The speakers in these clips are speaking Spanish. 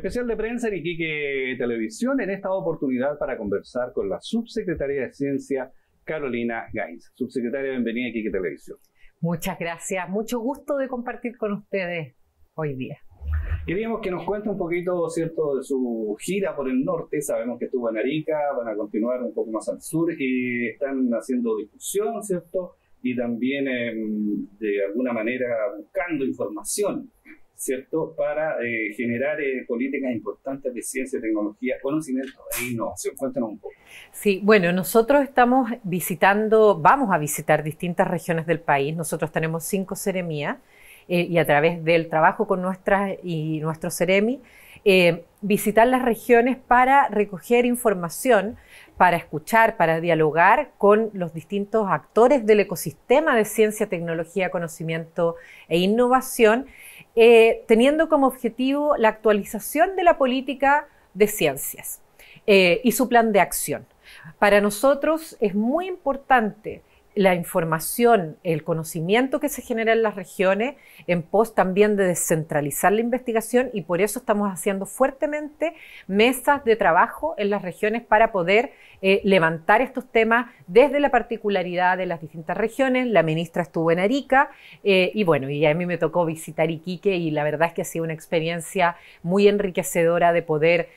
Especial de prensa en Iquique Televisión, en esta oportunidad para conversar con la subsecretaria de Ciencia, Carolina Gainza. Subsecretaria, bienvenida a Iquique Televisión. Muchas gracias, mucho gusto de compartir con ustedes hoy día. Queríamos que nos cuente un poquito, ¿cierto?, de su gira por el norte. Sabemos que estuvo en Arica, van a continuar un poco más al sur y están haciendo difusión, ¿cierto? Y también, de alguna manera, buscando información, ¿cierto?, para generar políticas importantes de ciencia, tecnología, conocimiento e innovación. Cuéntanos un poco. Sí, bueno, nosotros estamos vamos a visitar distintas regiones del país. Nosotros tenemos 5 seremías y a través del trabajo con nuestro seremi, visitar las regiones para recoger información, para escuchar, para dialogar con los distintos actores del ecosistema de ciencia, tecnología, conocimiento e innovación, teniendo como objetivo la actualización de la política de ciencias y su plan de acción. Para nosotros es muy importante la información, el conocimiento que se genera en las regiones, en pos también de descentralizar la investigación, y por eso estamos haciendo fuertemente mesas de trabajo en las regiones para poder levantar estos temas desde la particularidad de las distintas regiones. La ministra estuvo en Arica y bueno, y a mí me tocó visitar Iquique y la verdad es que ha sido una experiencia muy enriquecedora de poder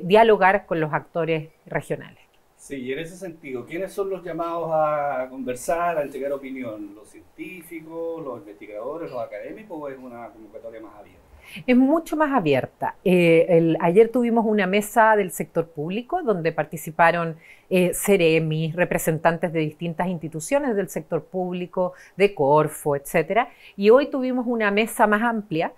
dialogar con los actores regionales. Sí, y en ese sentido, ¿quiénes son los llamados a conversar, a entregar opinión? ¿Los científicos, los investigadores, los académicos, o es una convocatoria más abierta? Es mucho más abierta. Ayer tuvimos una mesa del sector público donde participaron ceremis, representantes de distintas instituciones del sector público, de Corfo, etcétera. Y hoy tuvimos una mesa más amplia,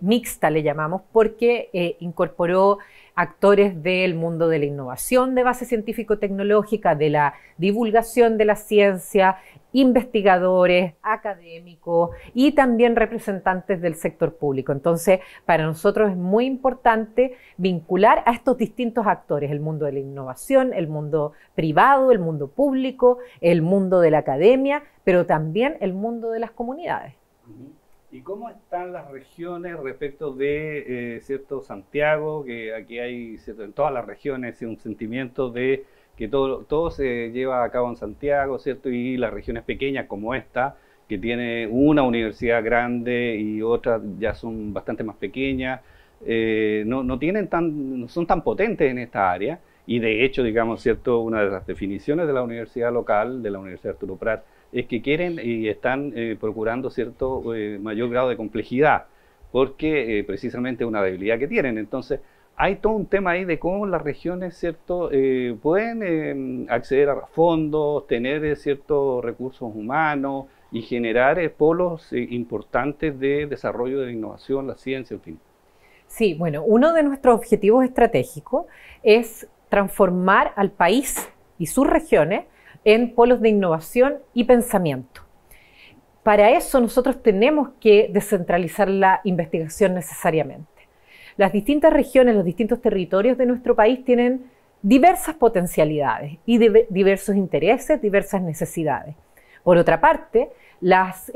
mixta le llamamos, porque incorporó actores del mundo de la innovación de base científico-tecnológica, de la divulgación de la ciencia, investigadores, académicos y también representantes del sector público. Entonces, para nosotros es muy importante vincular a estos distintos actores, el mundo de la innovación, el mundo privado, el mundo público, el mundo de la academia, pero también el mundo de las comunidades. ¿Y cómo están las regiones respecto de cierto Santiago? Que aquí hay, ¿cierto?, en todas las regiones un sentimiento de que todo se lleva a cabo en Santiago, ¿cierto? Y las regiones pequeñas como esta, que tiene una universidad grande y otras ya son bastante más pequeñas, no son tan potentes en esta área. Y de hecho, digamos, ¿cierto?, una de las definiciones de la universidad local, de la Universidad Arturo Prat, es que quieren y están procurando cierto mayor grado de complejidad, porque precisamente es una debilidad que tienen. Entonces, hay todo un tema ahí de cómo las regiones, ¿cierto?, pueden acceder a fondos, tener ciertos recursos humanos y generar polos importantes de desarrollo de la innovación, la ciencia, en fin. Sí, bueno, uno de nuestros objetivos estratégicos es transformar al país y sus regiones en polos de innovación y pensamiento. Para eso nosotros tenemos que descentralizar la investigación necesariamente. Las distintas regiones, los distintos territorios de nuestro país tienen diversas potencialidades y diversos intereses, diversas necesidades. Por otra parte, las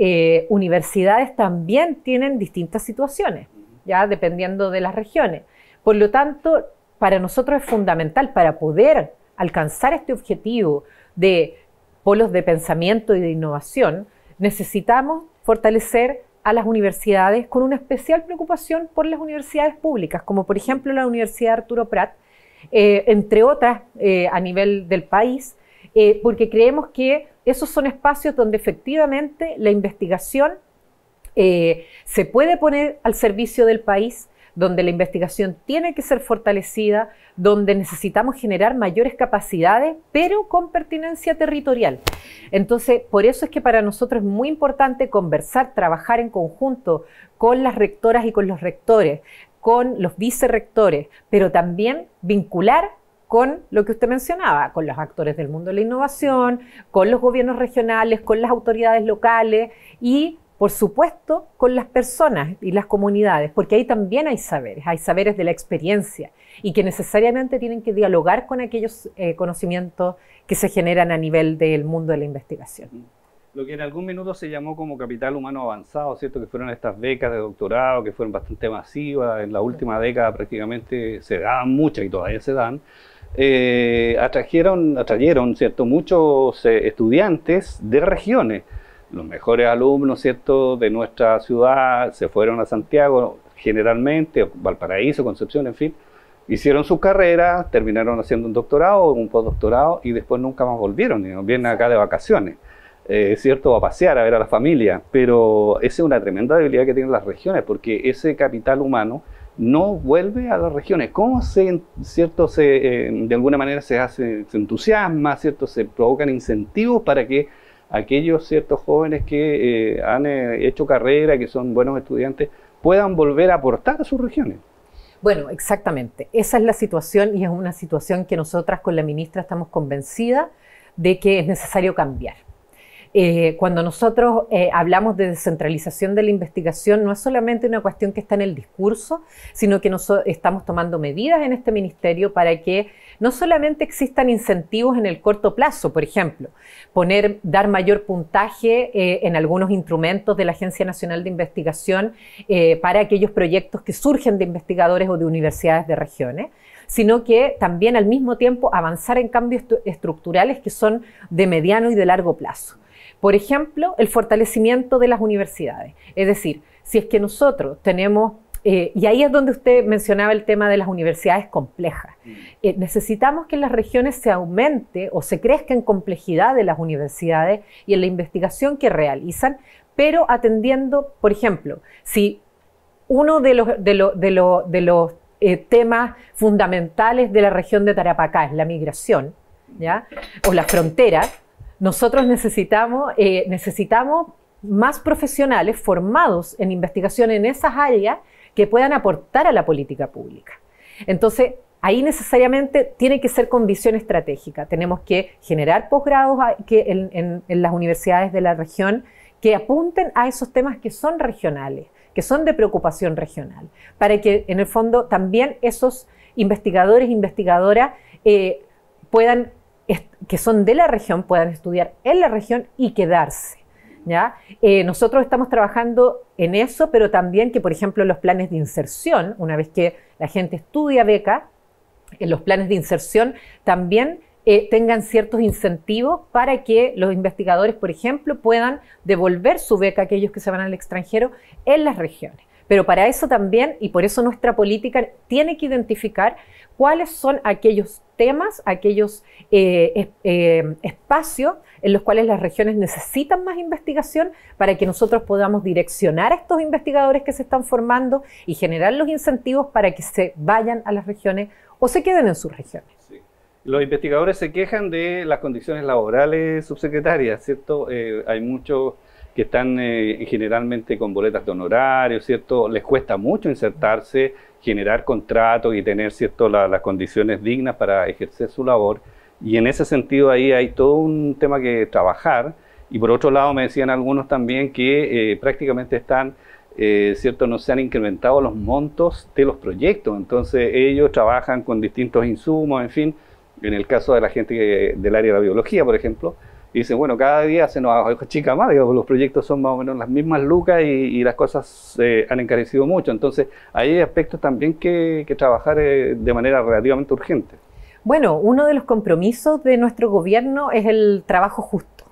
universidades también tienen distintas situaciones, ya dependiendo de las regiones. Por lo tanto, para nosotros es fundamental, para poder alcanzar este objetivo de polos de pensamiento y de innovación, necesitamos fortalecer a las universidades con una especial preocupación por las universidades públicas, como por ejemplo la Universidad Arturo Prat, entre otras a nivel del país, porque creemos que esos son espacios donde efectivamente la investigación se puede poner al servicio del país, donde la investigación tiene que ser fortalecida, donde necesitamos generar mayores capacidades, pero con pertinencia territorial. Entonces, por eso es que para nosotros es muy importante conversar, trabajar en conjunto con las rectoras y con los rectores, con los vicerrectores, pero también vincular con lo que usted mencionaba, con los actores del mundo de la innovación, con los gobiernos regionales, con las autoridades locales y por supuesto, con las personas y las comunidades, porque ahí también hay saberes de la experiencia y que necesariamente tienen que dialogar con aquellos conocimientos que se generan a nivel del mundo de la investigación. Lo que en algún minuto se llamó como capital humano avanzado, ¿cierto? Que fueron estas becas de doctorado que fueron bastante masivas, en la última década prácticamente se daban muchas y todavía se dan, atrayeron, ¿cierto? Muchos estudiantes de regiones. Los mejores alumnos, ¿cierto? De nuestra ciudad se fueron a Santiago, generalmente, Valparaíso, Concepción, en fin, hicieron su carrera, terminaron haciendo un doctorado, un postdoctorado y después nunca más volvieron, vienen acá de vacaciones. ¿Cierto? A pasear, a ver a la familia, pero esa es una tremenda debilidad que tienen las regiones, porque ese capital humano no vuelve a las regiones. ¿Cómo ¿cierto? De alguna manera se entusiasma, ¿cierto? Se provocan incentivos para que aquellos ciertos jóvenes que han hecho carrera, que son buenos estudiantes, puedan volver a aportar a sus regiones? Bueno, exactamente. Esa es la situación y es una situación que nosotras con la ministra estamos convencidas de que es necesario cambiar. Cuando nosotros hablamos de descentralización de la investigación, no es solamente una cuestión que está en el discurso, sino que estamos tomando medidas en este ministerio para que no solamente existan incentivos en el corto plazo, por ejemplo, dar mayor puntaje en algunos instrumentos de la Agencia Nacional de Investigación para aquellos proyectos que surgen de investigadores o de universidades de regiones, sino que también al mismo tiempo avanzar en cambios estructurales que son de mediano y de largo plazo. Por ejemplo, el fortalecimiento de las universidades. Es decir, si es que nosotros tenemos, y ahí es donde usted mencionaba el tema de las universidades complejas, necesitamos que en las regiones se aumente o se crezca en complejidad de las universidades y en la investigación que realizan, pero atendiendo, por ejemplo, si uno de los temas fundamentales de la región de Tarapacá es la migración, ¿ya? O la frontera, nosotros necesitamos más profesionales formados en investigación en esas áreas que puedan aportar a la política pública. Entonces, ahí necesariamente tiene que ser con visión estratégica. Tenemos que generar posgrados en las universidades de la región que apunten a esos temas que son regionales, que son de preocupación regional, para que en el fondo también esos investigadores e investigadoras que son de la región puedan estudiar en la región y quedarse, ¿ya? Nosotros estamos trabajando en eso, pero también que, por ejemplo, los planes de inserción, una vez que la gente estudia beca, en los planes de inserción también tengan ciertos incentivos para que los investigadores, por ejemplo, puedan devolver su beca a aquellos que se van al extranjero en las regiones. Pero para eso también, y por eso nuestra política tiene que identificar cuáles son aquellos temas, aquellos espacios en los cuales las regiones necesitan más investigación para que nosotros podamos direccionar a estos investigadores que se están formando y generar los incentivos para que se vayan a las regiones o se queden en sus regiones. Sí. Los investigadores se quejan de las condiciones laborales, subsecretaria, ¿cierto? Hay muchos que están generalmente con boletas de honorarios, ¿cierto? Les cuesta mucho insertarse, generar contratos y tener, ¿cierto?, las condiciones dignas para ejercer su labor. Y en ese sentido ahí hay todo un tema que trabajar. Y por otro lado me decían algunos también que prácticamente están, ¿cierto?, no se han incrementado los montos de los proyectos. Entonces ellos trabajan con distintos insumos, en fin. En el caso de la gente del área de la biología, por ejemplo, y dicen, bueno, cada día se nos achica más, digamos, los proyectos son más o menos las mismas lucas y las cosas han encarecido mucho. Entonces, hay aspectos también que trabajar de manera relativamente urgente. Bueno, uno de los compromisos de nuestro gobierno es el trabajo justo.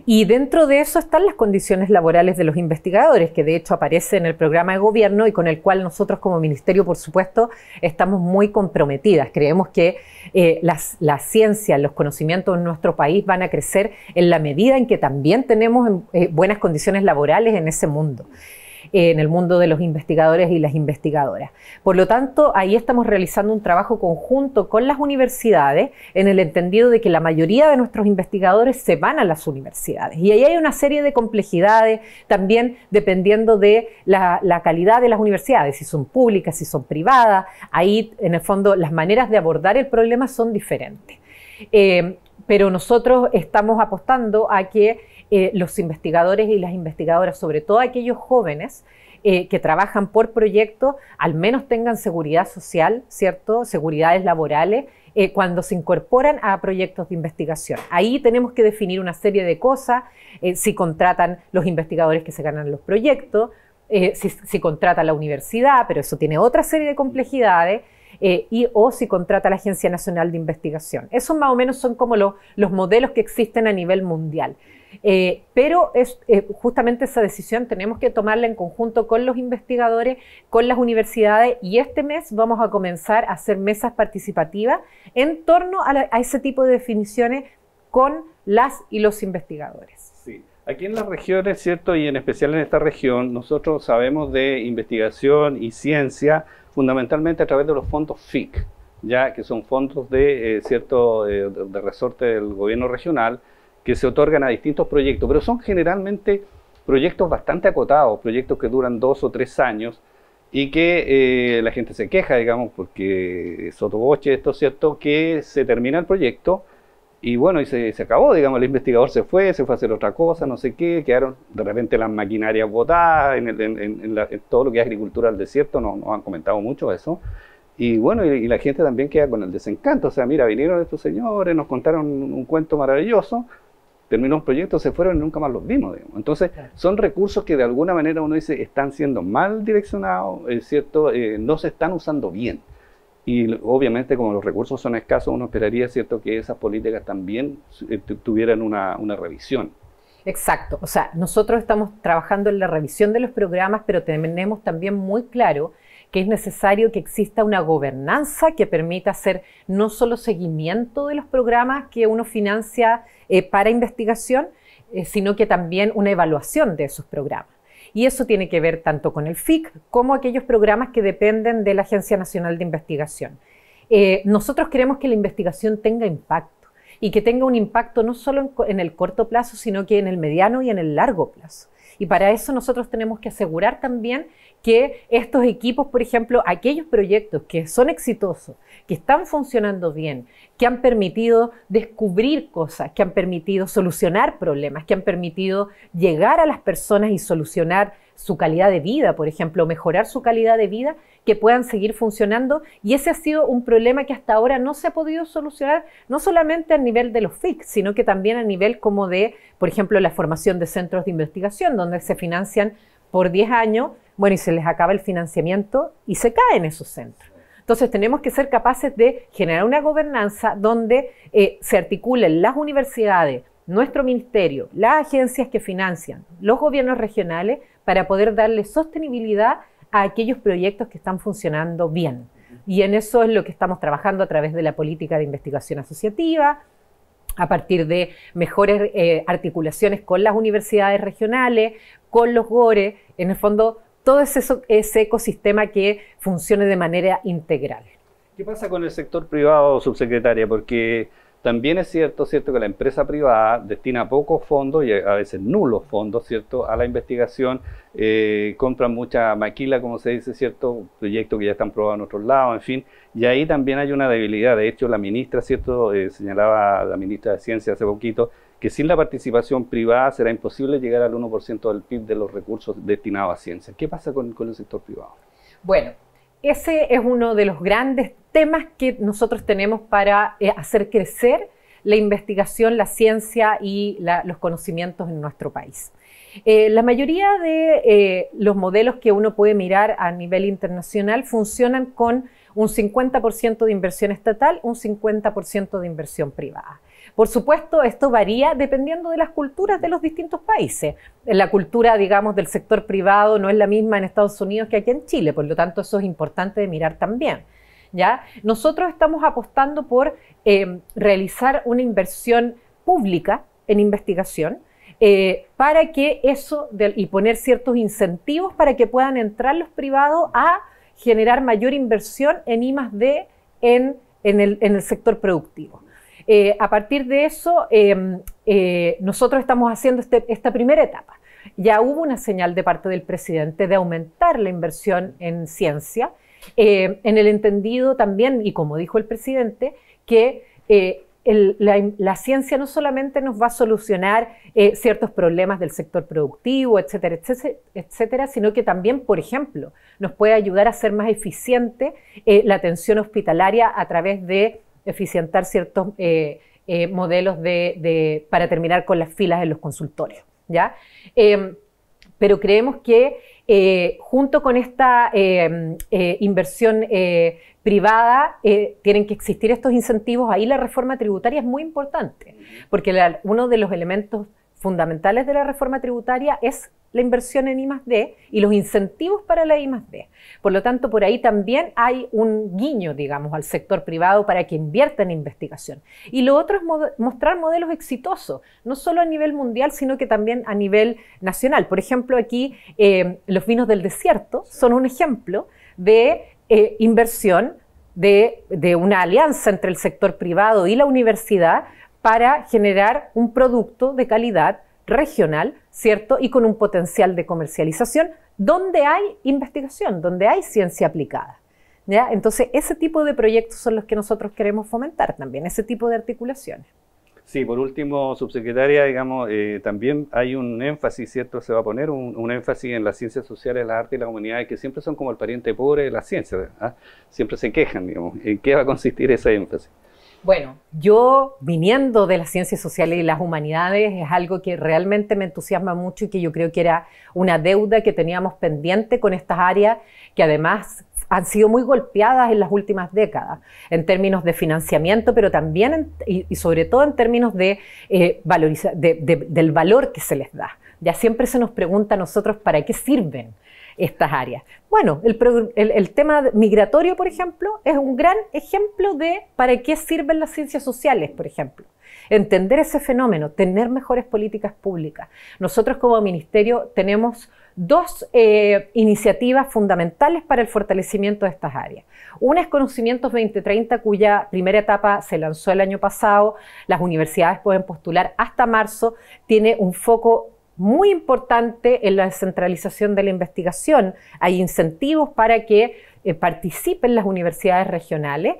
Y dentro de eso están las condiciones laborales de los investigadores, que de hecho aparece en el programa de gobierno y con el cual nosotros como ministerio, por supuesto, estamos muy comprometidas. Creemos que la ciencia, los conocimientos en nuestro país van a crecer en la medida en que también tenemos buenas condiciones laborales en ese mundo. En el mundo de los investigadores y las investigadoras. Por lo tanto, ahí estamos realizando un trabajo conjunto con las universidades en el entendido de que la mayoría de nuestros investigadores se van a las universidades. Y ahí hay una serie de complejidades también dependiendo de la calidad de las universidades, si son públicas, si son privadas. Ahí, en el fondo, las maneras de abordar el problema son diferentes. Pero nosotros estamos apostando a que los investigadores y las investigadoras, sobre todo aquellos jóvenes que trabajan por proyectos, al menos tengan seguridad social, ¿cierto? Seguridades laborales cuando se incorporan a proyectos de investigación. Ahí tenemos que definir una serie de cosas, si contratan los investigadores que se ganan los proyectos, si contrata la universidad, pero eso tiene otra serie de complejidades, o si contrata la Agencia Nacional de Investigación. Esos más o menos son como los modelos que existen a nivel mundial. Pero justamente esa decisión tenemos que tomarla en conjunto con los investigadores, con las universidades, y este mes vamos a comenzar a hacer mesas participativas en torno a ese tipo de definiciones con las y los investigadores. Sí. Aquí en las regiones, ¿cierto? Y en especial en esta región, nosotros sabemos de investigación y ciencia fundamentalmente a través de los fondos FIC, ya que son fondos de resorte del gobierno regional, que se otorgan a distintos proyectos, pero son generalmente proyectos bastante acotados, proyectos que duran 2 o 3 años y que la gente se queja, digamos, porque sotoboche esto, ¿cierto?, que se termina el proyecto y bueno, y se acabó, digamos, el investigador se fue a hacer otra cosa, no sé qué, quedaron de repente las maquinarias botadas en todo lo que es agricultura del desierto, nos han comentado mucho eso. Y bueno, y la gente también queda con el desencanto, o sea, mira, vinieron estos señores, nos contaron un cuento maravilloso, terminó un proyecto, se fueron y nunca más los vimos, digamos. Entonces, son recursos que de alguna manera uno dice están siendo mal direccionados, es cierto, no se están usando bien. Y obviamente, como los recursos son escasos, uno esperaría, cierto, que esas políticas también tuvieran una revisión. Exacto, o sea, nosotros estamos trabajando en la revisión de los programas, pero tenemos también muy claro que es necesario que exista una gobernanza que permita hacer no solo seguimiento de los programas que uno financia para investigación, sino que también una evaluación de esos programas. Y eso tiene que ver tanto con el FIC como aquellos programas que dependen de la Agencia Nacional de Investigación. Nosotros queremos que la investigación tenga impacto y que tenga un impacto no solo en el corto plazo, sino que en el mediano y en el largo plazo. Y para eso nosotros tenemos que asegurar también que estos equipos, por ejemplo, aquellos proyectos que son exitosos, que están funcionando bien, que han permitido descubrir cosas, que han permitido solucionar problemas, que han permitido llegar a las personas y solucionar su calidad de vida, por ejemplo, mejorar su calidad de vida, que puedan seguir funcionando. Y ese ha sido un problema que hasta ahora no se ha podido solucionar, no solamente a nivel de los FIC, sino que también a nivel como de, por ejemplo, la formación de centros de investigación, donde se financian por 10 años, bueno, y se les acaba el financiamiento y se caen esos centros. Entonces tenemos que ser capaces de generar una gobernanza donde se articulen las universidades, nuestro ministerio, las agencias que financian, los gobiernos regionales, para poder darle sostenibilidad a aquellos proyectos que están funcionando bien. Y en eso es lo que estamos trabajando a través de la política de investigación asociativa, a partir de mejores articulaciones con las universidades regionales, con los GORE, en el fondo todo ese ecosistema que funcione de manera integral. ¿Qué pasa con el sector privado, subsecretaria? Porque también es cierto que la empresa privada destina pocos fondos y a veces nulos fondos, ¿cierto?, a la investigación, compran mucha maquila, como se dice, ¿cierto?, proyectos que ya están probados en otros lados, en fin, y ahí también hay una debilidad. De hecho, la ministra, ¿cierto?, señalaba la ministra de Ciencia hace poquito, que sin la participación privada será imposible llegar al 1% del PIB de los recursos destinados a ciencia. ¿Qué pasa con el sector privado? Bueno, ese es uno de los grandes temas que nosotros tenemos para hacer crecer la investigación, la ciencia y los conocimientos en nuestro país. La mayoría de los modelos que uno puede mirar a nivel internacional funcionan con un 50% de inversión estatal, un 50% de inversión privada. Por supuesto, esto varía dependiendo de las culturas de los distintos países. La cultura, digamos, del sector privado no es la misma en Estados Unidos que aquí en Chile, por lo tanto eso es importante de mirar también, ¿ya? Nosotros estamos apostando por realizar una inversión pública en investigación para que eso, y poner ciertos incentivos para que puedan entrar los privados a generar mayor inversión en I+D en el sector productivo. A partir de eso, nosotros estamos haciendo esta primera etapa. Ya hubo una señal de parte del presidente de aumentar la inversión en ciencia, en el entendido también, y como dijo el presidente, que la ciencia no solamente nos va a solucionar ciertos problemas del sector productivo, etcétera, etcétera, etcétera, sino que también, por ejemplo, nos puede ayudar a ser más eficiente la atención hospitalaria a través de eficientar ciertos modelos para terminar con las filas en los consultorios, ¿ya? Pero creemos que junto con esta inversión privada tienen que existir estos incentivos. Ahí la reforma tributaria es muy importante, porque uno de los elementos fundamentales de la reforma tributaria es la inversión en I+D y los incentivos para la I+D. Por lo tanto, por ahí también hay un guiño, digamos, al sector privado para que invierta en investigación. Y lo otro es mostrar modelos exitosos, no solo a nivel mundial, sino que también a nivel nacional. Por ejemplo, aquí los vinos del desierto son un ejemplo de inversión de una alianza entre el sector privado y la universidad para generar un producto de calidad regional, ¿cierto? Y con un potencial de comercialización donde hay investigación, donde hay ciencia aplicada, ¿ya? Entonces, ese tipo de proyectos son los que nosotros queremos fomentar también, ese tipo de articulaciones. Sí, por último, subsecretaria, digamos, también hay un énfasis, ¿cierto? Se va a poner un énfasis en las ciencias sociales, las artes y las humanidades, que siempre son como el pariente pobre de las ciencias, ¿ah? Siempre se quejan, digamos. ¿En qué va a consistir ese énfasis? Bueno, yo viniendo de las ciencias sociales y las humanidades es algo que realmente me entusiasma mucho y que yo creo que era una deuda que teníamos pendiente con estas áreas que además han sido muy golpeadas en las últimas décadas en términos de financiamiento, pero también y sobre todo en términos de del valor que se les da. Ya siempre se nos pregunta a nosotros para qué sirven estas áreas. Bueno, el tema migratorio, por ejemplo, es un gran ejemplo de para qué sirven las ciencias sociales, por ejemplo. Entender ese fenómeno, tener mejores políticas públicas. Nosotros como ministerio tenemos dos iniciativas fundamentales para el fortalecimiento de estas áreas. Una es Conocimientos 2030, cuya primera etapa se lanzó el año pasado. Las universidades pueden postular hasta marzo. Tiene un foco muy importante en la descentralización de la investigación. Hay incentivos para que participen las universidades regionales.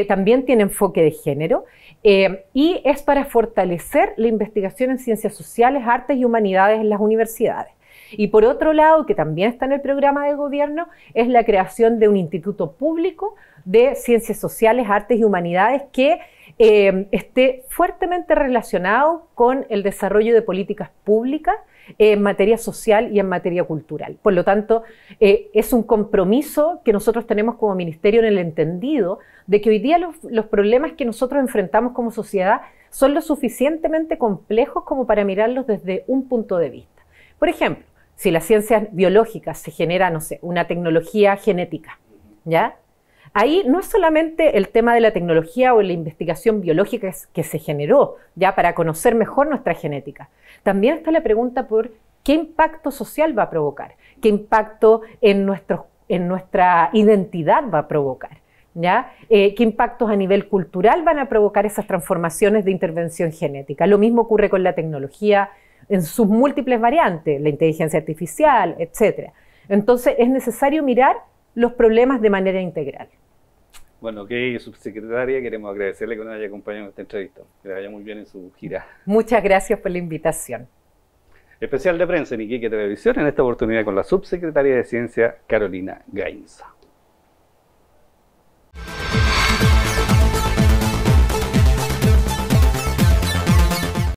También tiene enfoque de género y es para fortalecer la investigación en ciencias sociales, artes y humanidades en las universidades. Y por otro lado, que también está en el programa de gobierno, es la creación de un instituto público de ciencias sociales, artes y humanidades que esté fuertemente relacionado con el desarrollo de políticas públicas en materia social y en materia cultural. Por lo tanto, es un compromiso que nosotros tenemos como ministerio en el entendido de que hoy día los problemas que nosotros enfrentamos como sociedad son lo suficientemente complejos como para mirarlos desde un punto de vista. Por ejemplo, si las ciencias biológicas se genera, no sé, una tecnología genética, ¿ya? Ahí no es solamente el tema de la tecnología o la investigación biológica que se generó ya para conocer mejor nuestra genética. También está la pregunta por qué impacto social va a provocar, qué impacto en nuestra identidad va a provocar, ¿ya? Qué impactos a nivel cultural van a provocar esas transformaciones de intervención genética. Lo mismo ocurre con la tecnología en sus múltiples variantes, la inteligencia artificial, etc. Entonces es necesario mirar los problemas de manera integral. Bueno, ok, subsecretaria, queremos agradecerle que nos haya acompañado en esta entrevista. Que le vaya muy bien en su gira. Muchas gracias por la invitación. Especial de prensa en Iquique Televisión, en esta oportunidad con la subsecretaria de Ciencia, Carolina Gainza.